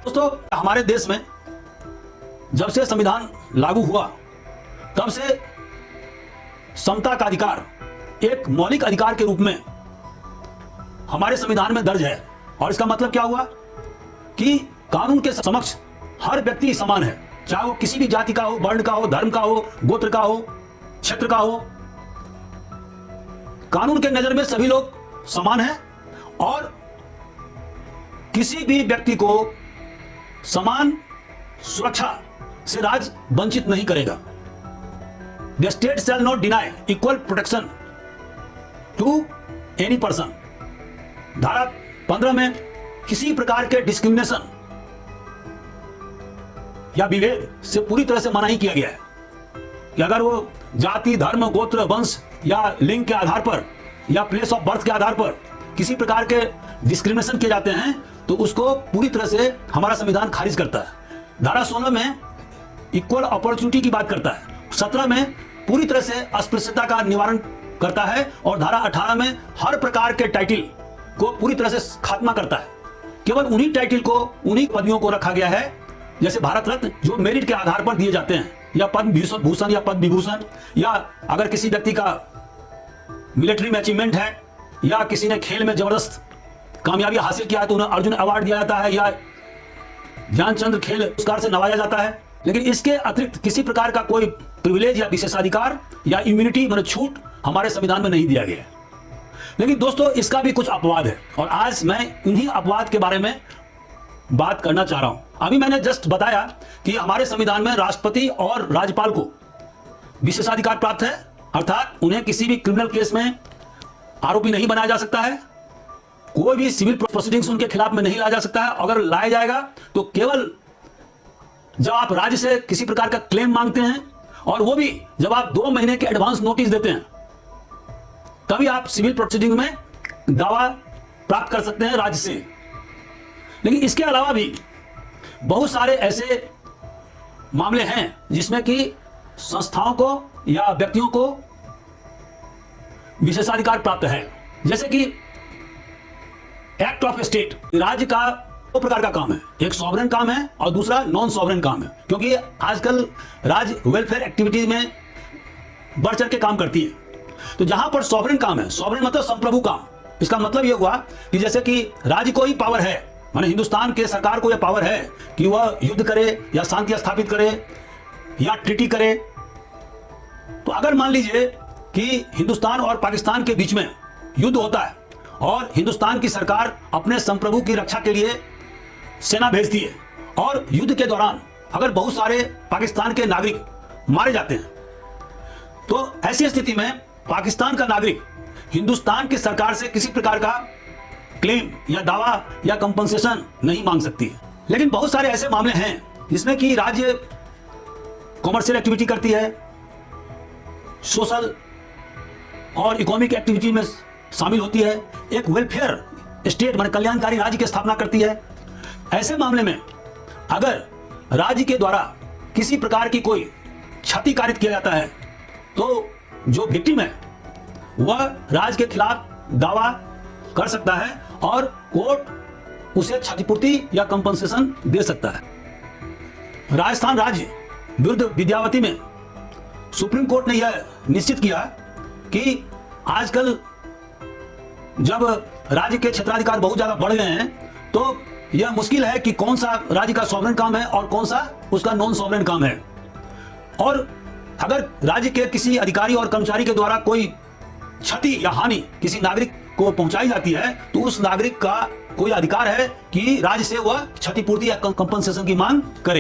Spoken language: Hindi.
दोस्तों, हमारे देश में जब से संविधान लागू हुआ तब से समता का अधिकार एक मौलिक अधिकार के रूप में हमारे संविधान में दर्ज है। और इसका मतलब क्या हुआ कि कानून के समक्ष हर व्यक्ति समान है, चाहे वो किसी भी जाति का हो, वर्ण का हो, धर्म का हो, गोत्र का हो, क्षेत्र का हो। कानून के नजर में सभी लोग समान हैं और किसी भी व्यक्ति को समान सुरक्षा से राज्य वंचित नहीं करेगा। The state shall not deny equal protection to any person। धारा 15 में किसी प्रकार के डिस्क्रिमिनेशन या विभेद से पूरी तरह से मना ही किया गया है कि अगर वो जाति, धर्म, गोत्र, वंश या लिंग के आधार पर या प्लेस ऑफ बर्थ के आधार पर किसी प्रकार के डिस्क्रिमिनेशन किए जाते हैं तो उसको पूरी तरह से हमारा संविधान खारिज करता है। धारा 16 में इक्वल अपॉर्चुनिटी की बात करता है, 17 में पूरी तरह से अस्पृश्यता का निवारण करता है और धारा 18 में हर प्रकार के टाइटल को पूरी तरह से खात्मा करता है। केवल उन्हीं टाइटल को, उन्हीं पदवियों को रखा गया है जैसे भारत रत्न जो मेरिट के आधार पर दिए जाते हैं, या पद्म भूषण या पद्म विभूषण, या अगर किसी व्यक्ति का मिलिट्री में अचीवमेंट है या किसी ने खेल में जबरदस्त कामयाबी हासिल किया है तो उन्हें अर्जुन अवार्ड दिया जाता है या ध्यानचंद खेल पुरस्कार से नवाजा जाता है। लेकिन इसके अतिरिक्त किसी प्रकार का कोई प्रिविलेज या विशेषाधिकार या इम्यूनिटी मतलब छूट हमारे संविधान में नहीं दिया गया है। लेकिन दोस्तों, इसका भी कुछ अपवाद है और आज मैं उन्हीं अपवाद के बारे में बात करना चाह रहा हूं। अभी मैंने जस्ट बताया कि हमारे संविधान में राष्ट्रपति और राज्यपाल को विशेषाधिकार प्राप्त है, अर्थात उन्हें किसी भी क्रिमिनल केस में आरोपी नहीं बनाया जा सकता है, कोई भी सिविल प्रोसीडिंग्स उनके खिलाफ में नहीं लाया जा सकता है। अगर लाया जाएगा तो केवल जब आप राज्य से किसी प्रकार का क्लेम मांगते हैं और वो भी जब आप 2 महीने के एडवांस नोटिस देते हैं तभी आप सिविल प्रोसीडिंग में दावा प्राप्त कर सकते हैं राज्य से। लेकिन इसके अलावा भी बहुत सारे ऐसे मामले हैं जिसमें कि संस्थाओं को या व्यक्तियों को विशेषाधिकार प्राप्त है, जैसे कि एक्ट ऑफ स्टेट। राज्य का 2 प्रकार का काम है, एक सॉवरेन काम है और दूसरा नॉन सॉवरेन काम है, क्योंकि आजकल राज्य वेलफेयर एक्टिविटीज में बढ़ चढ़ के काम करती है। तो जहां पर सॉवरेन काम है, सॉवरेन मतलब संप्रभु काम, इसका मतलब यह हुआ कि जैसे कि राज्य को ही पावर है, माने हिंदुस्तान के सरकार को यह पावर है कि वह युद्ध करे या शांति स्थापित करे या ट्रीटी करे। तो अगर मान लीजिए कि हिंदुस्तान और पाकिस्तान के बीच में युद्ध होता है और हिंदुस्तान की सरकार अपने संप्रभु की रक्षा के लिए सेना भेजती है और युद्ध के दौरान अगर बहुत सारे पाकिस्तान के नागरिक मारे जाते हैं तो ऐसी स्थिति में पाकिस्तान का नागरिक हिंदुस्तान की सरकार से किसी प्रकार का क्लेम या दावा या कंपनसेशन नहीं मांग सकती है। लेकिन बहुत सारे ऐसे मामले हैं जिसमें कि राज्य कॉमर्शियल एक्टिविटी करती है, सोशल और इकोनॉमिक एक्टिविटी में शामिल होती है, एक वेलफेयर स्टेट माने कल्याणकारी राज्य की स्थापना करती है। ऐसे मामले में अगर राज्य के द्वारा किसी प्रकार की कोई क्षति कारित किया जाता है तो जो विक्टिम है वह राज्य के खिलाफ दावा कर सकता है और कोर्ट उसे क्षतिपूर्ति या कंपनसेशन दे सकता है। राजस्थान राज्य विरुद्ध विद्यावती में सुप्रीम कोर्ट ने यह निश्चित किया कि आजकल जब राज्य के क्षेत्राधिकार बहुत ज्यादा बढ़ गए हैं तो यह मुश्किल है कि कौन सा राज्य का सॉवरेन काम है और कौन सा उसका नॉन सॉवरेन काम है। और अगर राज्य के किसी अधिकारी और कर्मचारी के द्वारा कोई क्षति या हानि किसी नागरिक को पहुंचाई जाती है तो उस नागरिक का कोई अधिकार है कि राज्य से वह क्षतिपूर्ति या कंपनसेशन की मांग करे।